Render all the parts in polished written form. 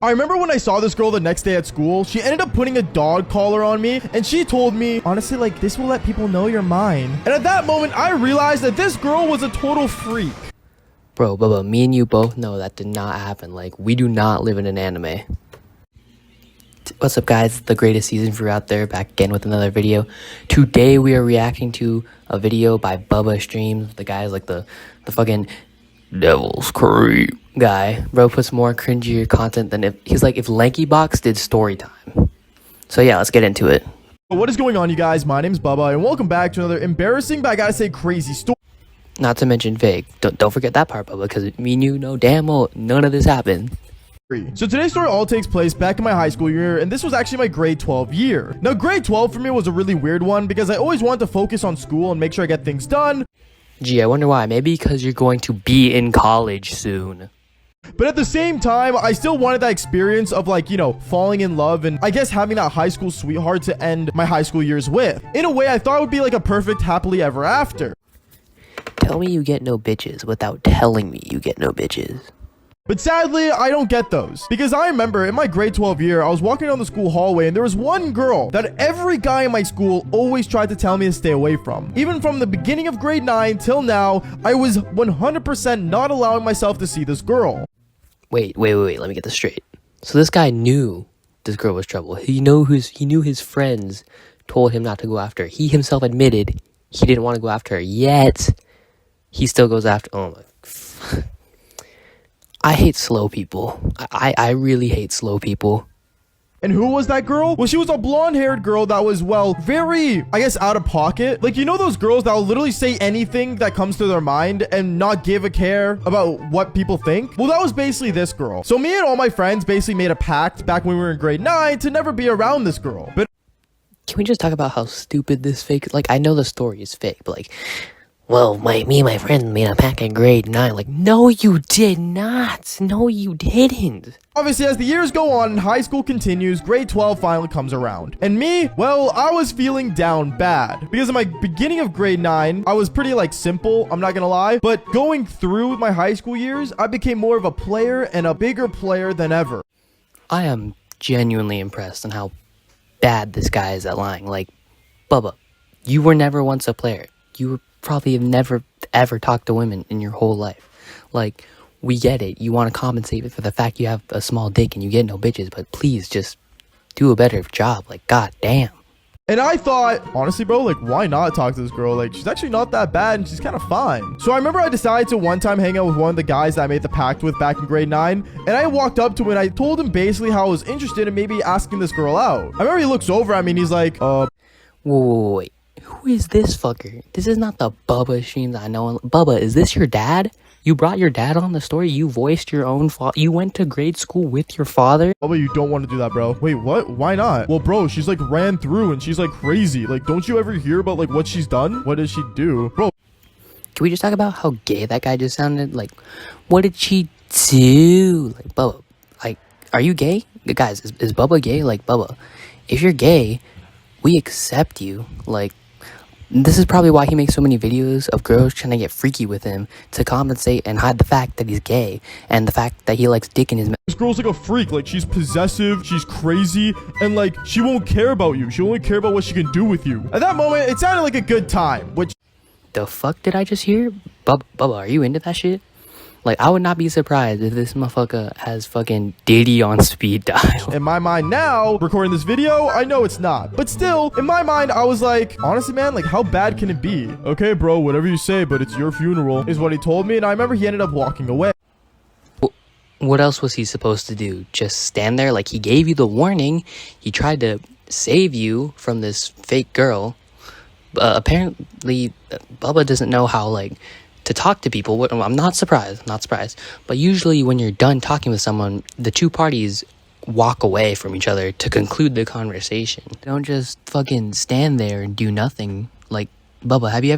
I remember when I saw this girl the next day at school, she ended up putting a dog collar on me, and she told me, honestly, like, this will let people know you're mine. And at that moment, I realized that this girl was a total freak. Bro, Bubba, me and you both know that did not happen. Like, we do not live in an anime. What's up, guys? The greatest season for you out there, back again with another video. Today, we are reacting to a video by Bubba Streams. The guy's like the fucking Devil's Creep guy. Bro puts more cringier content than if Lanky Box did story time. So yeah, let's get into it. What is going on, you guys? My name's Bubba, and welcome back to another embarrassing, but I gotta say crazy story. Not to mention fake. Don't forget that part, Bubba, because me and you know damn well none of this happened. So today's story all takes place back in my high school year, and this was actually my grade 12 year. Now, grade 12 for me was a really weird one because I always wanted to focus on school and make sure I get things done. Gee, I wonder why. Maybe because you're going to be in college soon. But at the same time, I still wanted that experience of, like, you know, falling in love and I guess having that high school sweetheart to end my high school years with. In a way, I thought it would be like a perfect happily ever after. Tell me you get no bitches without telling me you get no bitches. But sadly, I don't get those. Because I remember in my grade 12 year, I was walking down the school hallway and there was one girl that every guy in my school always tried to tell me to stay away from. Even from the beginning of grade 9 till now, I was 100% not allowing myself to see this girl. Wait, let me get this straight. So this guy knew this girl was trouble. He knew his friends told him not to go after her. He himself admitted he didn't want to go after her, yet he still goes after. Oh my. I hate slow people. I really hate slow people. And who was that girl? Well, she was a blonde-haired girl that was, well, very, I guess, out of pocket. Like, you know those girls that will literally say anything that comes to their mind and not give a care about what people think? Well, that was basically this girl. So me and all my friends basically made a pact back when we were in grade 9 to never be around this girl. But can we just talk about how stupid this fake? Like, I know the story is fake, but like, well, me and my friend made a pact in grade 9. Like, no, you did not. No, you didn't. Obviously, as the years go on and high school continues, grade 12 finally comes around. And me, well, I was feeling down bad. Because in my beginning of grade 9, I was pretty, like, simple, I'm not gonna lie. But going through my high school years, I became more of a player and a bigger player than ever. I am genuinely impressed on how bad this guy is at lying. Like, Bubba, you were never once a player. You were probably have never ever talked to women in your whole life. Like, we get it, you want to compensate for the fact you have a small dick and you get no bitches, but please just do a better job. Like, god damn. And I thought, honestly, bro, like, why not talk to this girl? Like, she's actually not that bad and she's kind of fine. So I remember I decided to one time hang out with one of the guys that I made the pact with back in grade 9. And I walked up to him and I told him basically how I was interested in maybe asking this girl out. I remember he looks over at me and he's like, wait. Who is this fucker? This is not the Bubba Streams I know. Bubba, is this your dad? You brought your dad on the story? You voiced your own father? You went to grade school with your father? Bubba, you don't want to do that, bro. Wait, what? Why not? Well, bro, she's like ran through and she's like crazy. Like, don't you ever hear about like what she's done? What did she do? Bro. Can we just talk about how gay that guy just sounded? Like, what did she do? Like, Bubba, like, are you gay? Guys, is Bubba gay? Like, Bubba, if you're gay, we accept you. Like, this is probably why he makes so many videos of girls trying to get freaky with him to compensate and hide the fact that he's gay and the fact that he likes dick in his mouth. This girl's like a freak. Like, she's possessive, she's crazy, and like, she won't care about you. She'll only care about what she can do with you. At that moment, it sounded like a good time, which... The fuck did I just hear? Bubba, are you into that shit? Like, I would not be surprised if this motherfucker has fucking Diddy on speed dial. In my mind now, recording this video, I know it's not. But still, in my mind, I was like, honestly, man, like, how bad can it be? Okay, bro, whatever you say, but it's your funeral, is what he told me. And I remember he ended up walking away. What else was he supposed to do? Just stand there? Like, he gave you the warning. He tried to save you from this fake girl. Apparently, Bubba doesn't know how, like, to talk to people. I'm not surprised, but usually when you're done talking with someone, the two parties walk away from each other to conclude the conversation. Don't just fucking stand there and do nothing. Like, Bubba, have you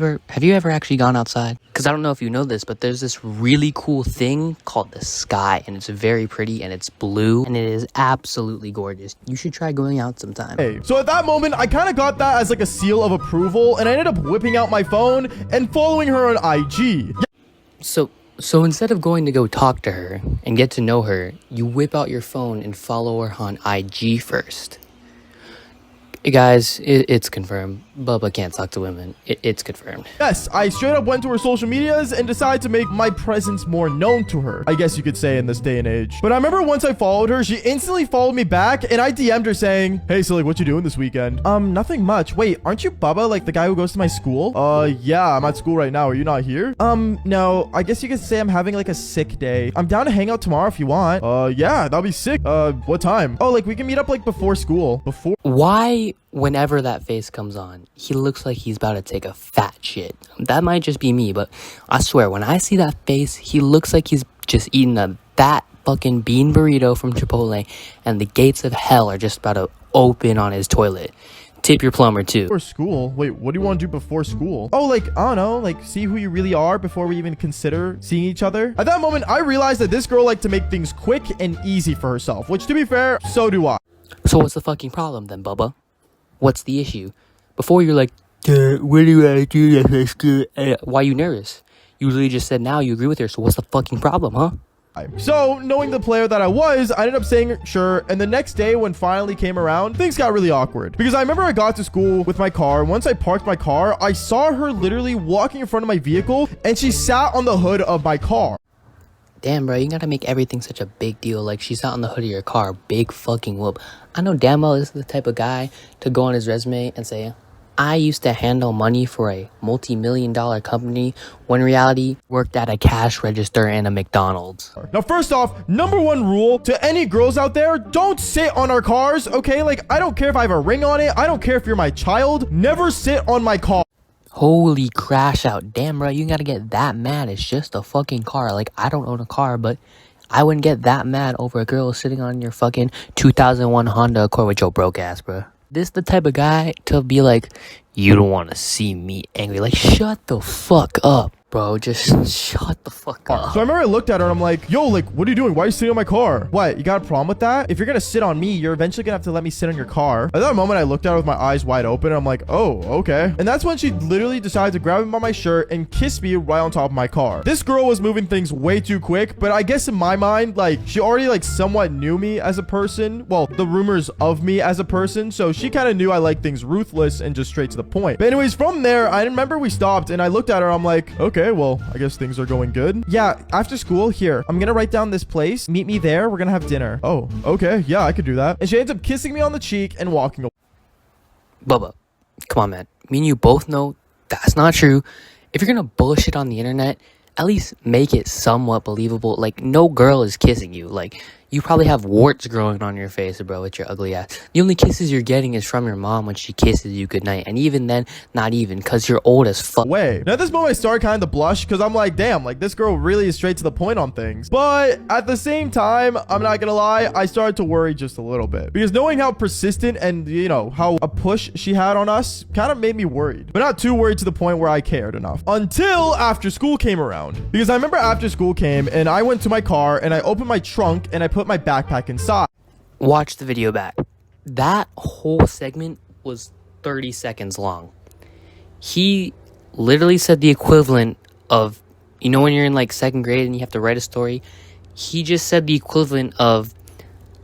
ever actually gone outside? Because I don't know if you know this, but there's this really cool thing called the sky, and it's very pretty, and it's blue, and it is absolutely gorgeous. You should try going out sometime. Hey, so at that moment, I kind of got that as like a seal of approval, and I ended up whipping out my phone and following her on IG. So So instead of going to go talk to her and get to know her, you whip out your phone and follow her on IG first. Guys, it's confirmed. Bubba can't talk to women. It's confirmed. Yes, I straight up went to her social medias and decided to make my presence more known to her, I guess you could say in this day and age. But I remember once I followed her, she instantly followed me back and I DM'd her saying, hey, so like, what you doing this weekend? Nothing much. Wait, aren't you Bubba, like the guy who goes to my school? Yeah, I'm at school right now. Are you not here? No, I guess you could say I'm having like a sick day. I'm down to hang out tomorrow if you want. Yeah, that'll be sick. What time? Oh, like we can meet up like before school. Why, whenever that face comes on, he looks like he's about to take a fat shit? That might just be me, but I swear, when I see that face, he looks like he's just eaten a fat fucking bean burrito from Chipotle, and the gates of hell are just about to open on his toilet. Tip your plumber, too. Before school? Wait, what do you want to do before school? Oh, like, I don't know, like, see who you really are before we even consider seeing each other? At that moment, I realized that this girl liked to make things quick and easy for herself, which, to be fair, so do I. So what's the fucking problem then, Bubba? What's the issue? Before you're like, what do I do if I school? Why are you nervous? You literally just said now you agree with her, so what's the fucking problem, huh? So, knowing the player that I was, I ended up saying sure, and the next day when finally came around, things got really awkward. Because I remember I got to school with my car, and once I parked my car, I saw her literally walking in front of my vehicle, and she sat on the hood of my car. Damn, bro, you gotta make everything such a big deal. Like, she's not on the hood of your car. Big fucking whoop. I know damn well this is the type of guy to go on his resume and say, I used to handle money for a multi-million-dollar company, when in reality, worked at a cash register in a McDonald's. Now, first off, number one rule to any girls out there, don't sit on our cars, okay? Like, I don't care if I have a ring on it. I don't care if you're my child. Never sit on my car. Holy crash out. Damn, bro, you gotta get that mad. It's just a fucking car. Like, I don't own a car, but I wouldn't get that mad over a girl sitting on your fucking 2001 Honda Accord with your broke ass, bro. This the type of guy to be like, you don't want to see me angry. Like, shut the fuck up, bro. Just shut the fuck up. So I remember I looked at her and I'm like, yo, like, what are you doing? Why are you sitting on my car? What, you got a problem with that? If you're gonna sit on me, you're eventually gonna have to let me sit on your car. At that moment, I looked at her with my eyes wide open and I'm like, oh, okay. And that's when she literally decided to grab me by my shirt and kiss me right on top of my car. This girl was moving things way too quick, but I guess in my mind, like, she already like somewhat knew me as a person. Well, the rumors of me as a person. So she kind of knew I like things ruthless and just straight to the point. But anyways, from there, I remember we stopped and I looked at her. I'm like, okay, well, I guess things are going good. Yeah, after school, here, I'm gonna write down this place. Meet me there. We're gonna have dinner. Oh, okay. Yeah, I could do that. And she ends up kissing me on the cheek and walking away. Bubba, come on, man. Me and you both know that's not true. If you're gonna bullshit on the internet, at least make it somewhat believable. Like, no girl is kissing you. Like, you probably have warts growing on your face, bro, with your ugly ass. The only kisses you're getting is from your mom when she kisses you goodnight. And even then, not even, because you're old as fuck. Way. Now, at this moment, I started kind of to blush because I'm like, damn, like, this girl really is straight to the point on things. But at the same time, I'm not gonna lie, I started to worry just a little bit. Because knowing how persistent and, you know, how a push she had on us kind of made me worried. But not too worried to the point where I cared enough. Until after school came around. Because I remember after school came and I went to my car and I opened my trunk and I put my backpack inside. Watch the video back. That whole segment was 30 seconds long. He literally said the equivalent of, you know, when you're in like second grade and you have to write a story, he just said the equivalent of,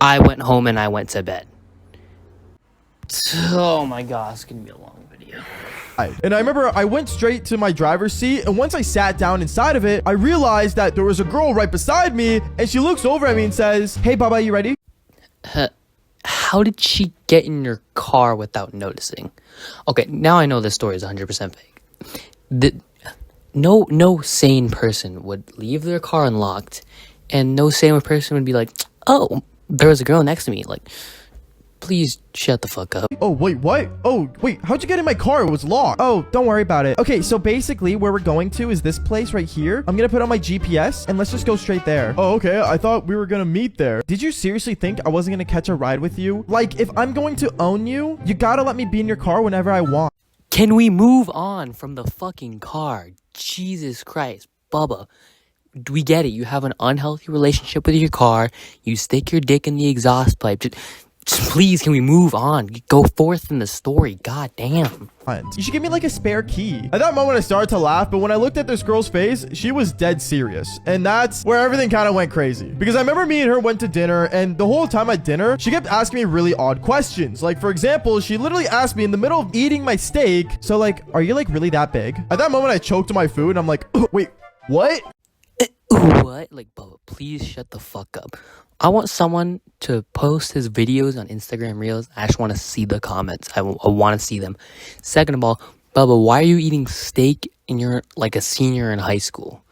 I went home and I went to bed. Oh my god, it's gonna be a long video. And I remember I went straight to my driver's seat, and once I sat down inside of it, I realized that there was a girl right beside me, and she looks over at me and says, hey, Baba, you ready? How did she get in your car without noticing? Okay, now I know this story is 100% fake. No sane person would leave their car unlocked, and no sane person would be like, oh, there was a girl next to me. Like, please shut the fuck up. Oh, wait, what? Oh, wait, how'd you get in my car? It was locked. Oh, don't worry about it. Okay, so basically where we're going to is this place right here. I'm gonna put on my GPS and let's just go straight there. Oh, okay. I thought we were gonna meet there. Did you seriously think I wasn't gonna catch a ride with you? Like, if I'm going to own you, you gotta let me be in your car whenever I want. Can we move on from the fucking car? Jesus Christ, Bubba. We get it. You have an unhealthy relationship with your car. You stick your dick in the exhaust pipe. Please, can we move on? Go forth in the story. God damn. You should give me like a spare key. At that moment, I started to laugh, but when I looked at this girl's face, she was dead serious. And that's where everything kind of went crazy. Because I remember me and her went to dinner, and the whole time at dinner, she kept asking me really odd questions. Like, for example, she literally asked me in the middle of eating my steak, so like, are you like really that big? At that moment, I choked on my food, and I'm like, wait, what? What? Like, Bubba, please shut the fuck up. I want someone to post his videos on Instagram Reels. I just want to see the comments. I want to see them. Second of all, Bubba, why are you eating steak and you're like a senior in high school?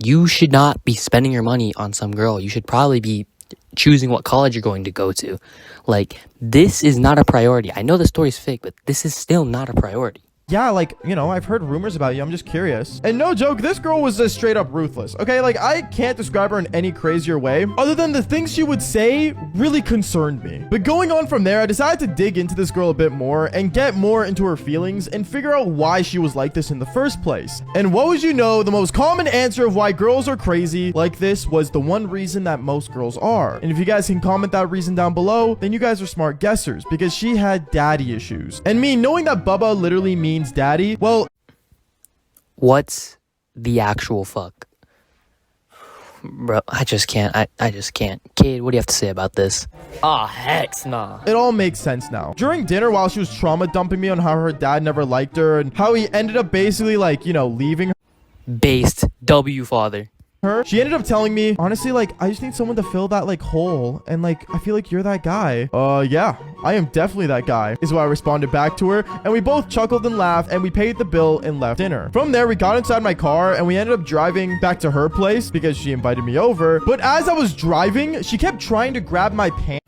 You should not be spending your money on some girl. You should probably be choosing what college you're going to go to. Like, this is not a priority. I know the story's fake, but this is still not a priority. Yeah, like, you know, I've heard rumors about you. I'm just curious. And no joke, this girl was just straight up ruthless. Okay, like, I can't describe her in any crazier way other than the things she would say really concerned me. But going on from there, I decided to dig into this girl a bit more and get more into her feelings and figure out why she was like this in the first place. And what would you know, the most common answer of why girls are crazy like this was the one reason that most girls are. And if you guys can comment that reason down below, then you guys are smart guessers because she had daddy issues. And me knowing that Bubba literally means daddy, well, what's the actual fuck? Bro, I just can't. I just can't. Kid, what do you have to say about this? Ah, heck nah. It all makes sense now. During dinner, while she was trauma dumping me on how her dad never liked her and how he ended up basically like, you know, leaving her. Based W father. She ended up telling me, honestly, like, I just need someone to fill that, like, hole. And, like, I feel like you're that guy. Yeah, I am definitely that guy, is what I responded back to her. And we both chuckled and laughed, and we paid the bill and left dinner. From there, we got inside my car, and we ended up driving back to her place because she invited me over. But as I was driving, she kept trying to grab my pants.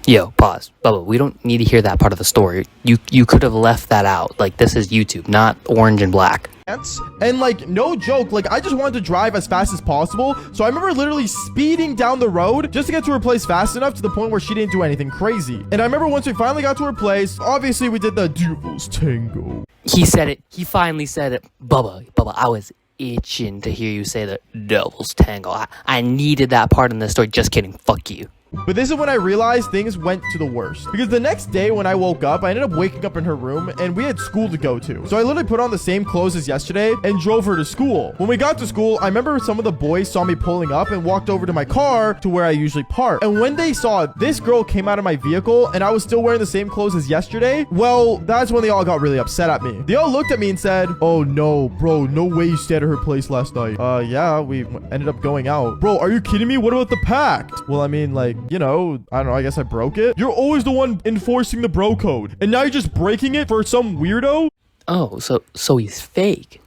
Yo, pause. Bubba, we don't need to hear that part of the story. You could have left that out. Like, this is YouTube, not Orange and Black. And like, no joke, like I just wanted to drive as fast as possible. So I remember literally speeding down the road just to get to her place fast enough to the point where she didn't do anything crazy. And I remember once we finally got to her place, obviously we did the Dumbas tango. He said it. He finally said it. Bubba, I was itching to hear you say the devil's tango. I needed that part in the story. Just kidding. Fuck you. But this is when I realized things went to the worst. Because the next day when I woke up, I ended up waking up in her room and we had school to go to. So I literally put on the same clothes as yesterday and drove her to school. When we got to school, I remember some of the boys saw me pulling up and walked over to my car to where I usually park. And when they saw it, this girl came out of my vehicle and I was still wearing the same clothes as yesterday. Well, that's when they all got really upset at me. They all looked at me and said, "Oh no, bro, no way you stayed at her place last night." Yeah, we ended up going out. Bro, are you kidding me? What about the pact? Well, I mean, like, you know, I don't know, I guess I broke it. You're always the one enforcing the bro code, and now you're just breaking it for some weirdo? Oh, so he's fake.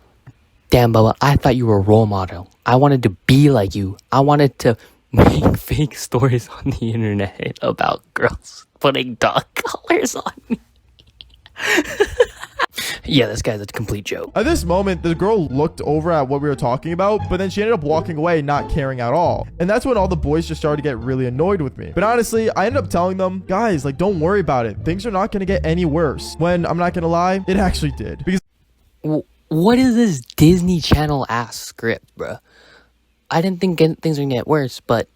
Damn, Bubba, I thought you were a role model. I wanted to be like you. I wanted to make fake stories on the internet about girls putting dog collars on me. Yeah, this guy's a complete joke. At this moment, the girl looked over at what we were talking about, but then she ended up walking away, not caring at all. And that's when all the boys just started to get really annoyed with me. But honestly, I ended up telling them, guys, like, don't worry about it. Things are not going to get any worse. When, I'm not going to lie, it actually did. Because what is this Disney Channel ass script, bro? I didn't think things were going to get worse, but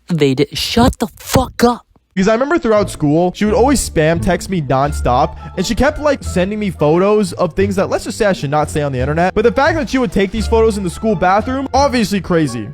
they did. Shut the fuck up. Because I remember throughout school, she would always spam text me nonstop, and she kept like sending me photos of things that, let's just say, I should not say on the internet. But the fact that she would take these photos in the school bathroom, obviously crazy.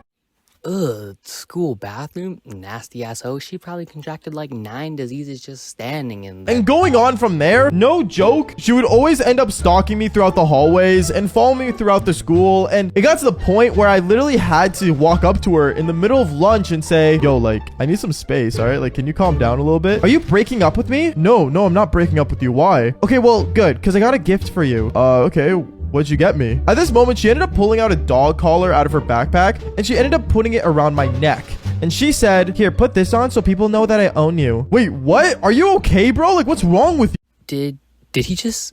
Ugh, school bathroom? Nasty ass hoe. She probably contracted like 9 diseases just standing in there. And going on from there, no joke, she would always end up stalking me throughout the hallways and follow me throughout the school. And it got to the point where I literally had to walk up to her in the middle of lunch and say, yo, like, I need some space, all right? Like, can you calm down a little bit? Are you breaking up with me? No, I'm not breaking up with you. Why? Okay, well, good, because I got a gift for you. Okay. What'd you get me? At this moment, she ended up pulling out a dog collar out of her backpack, and she ended up putting it around my neck. And she said, here, put this on so people know that I own you. Wait, what? Are you okay, bro? Like, what's wrong with you? Did he just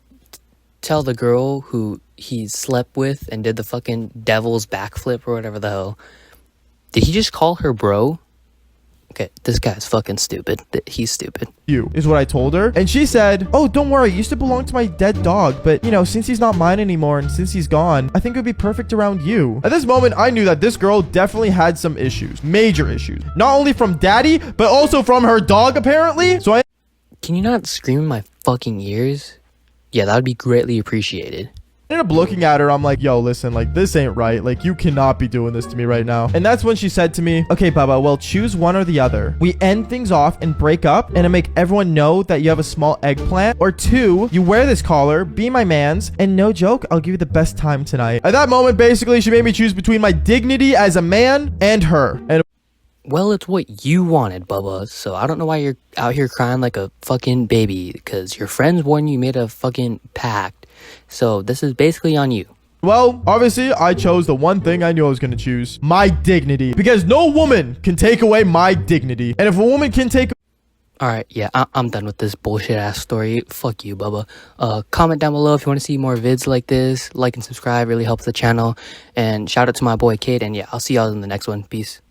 tell the girl who he slept with and did the fucking devil's backflip or whatever the hell? Did he just call her bro? Okay, this guy's fucking stupid. He's stupid. You is what I told her. And she said, oh, don't worry. It used to belong to my dead dog. But, you know, since he's not mine anymore and since he's gone, I think it would be perfect around you. At this moment, I knew that this girl definitely had some issues, major issues, not only from daddy, but also from her dog, apparently. So I Can you not scream in my fucking ears? Yeah, that would be greatly appreciated. ended up looking at her. I'm like, yo, listen, like, this ain't right. Like, you cannot be doing this to me right now. And that's when she said to me, okay, Bubba, well, choose one or the other. We end things off and break up and I make everyone know that you have a small eggplant. Or 2, you wear this collar, be my man's, and no joke, I'll give you the best time tonight. At that moment, basically, she made me choose between my dignity as a man and her. And Well, it's what you wanted, Bubba, so I don't know why you're out here crying like a fucking baby, because your friends warned you made a fucking pact. So this is basically on you. well, obviously, I chose the one thing I knew I was going to choose. My dignity. Because no woman can take away my dignity. And if a woman can take... Alright, yeah, I'm done with this bullshit-ass story. Fuck you, Bubba. Comment down below if you want to see more vids like this. Like and subscribe really helps the channel. And shout out to my boy, Kade. And yeah, I'll see y'all in the next one. Peace.